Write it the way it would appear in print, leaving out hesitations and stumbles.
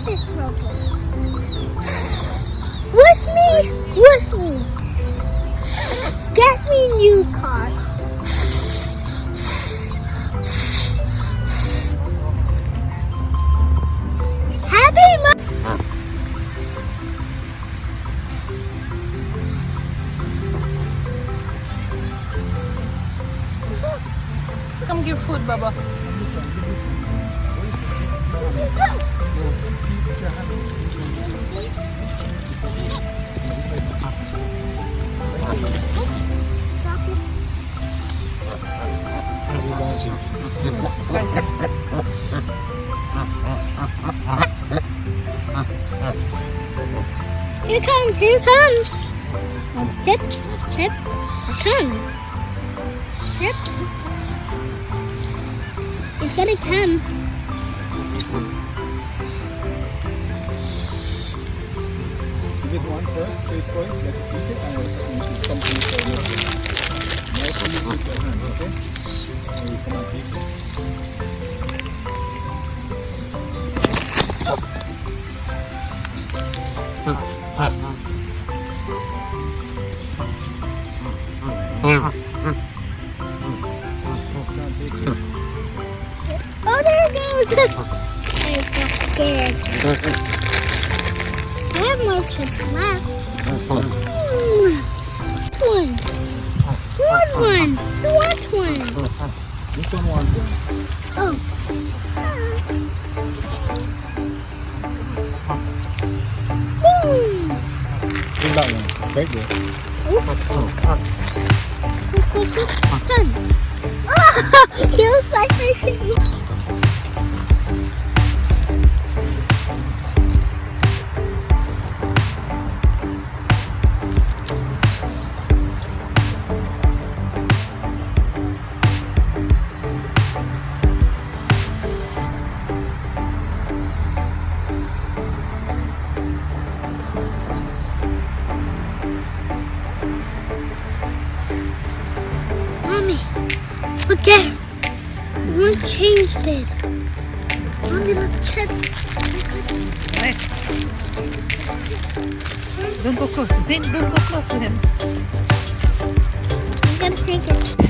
this robot. With me. Get me a new car. Happy Come give food, Baba. Here comes. Let's chip. Come. Chip. It's gonna come. Give it one first, straight for it, let it eat it, and I'll come to you for you. Now can you put your hand, okay? And you come and take it. Oh, there it goes. I got scared. I have more chips left. One. One. You want one? This one wants one. Oh. Bring that one, right there. Come. Ah, feels like my face. Mommy, look there. One changed it. Mommy, look, check. Hey. Don't go close. Zin, don't go close to him. I'm gonna take it.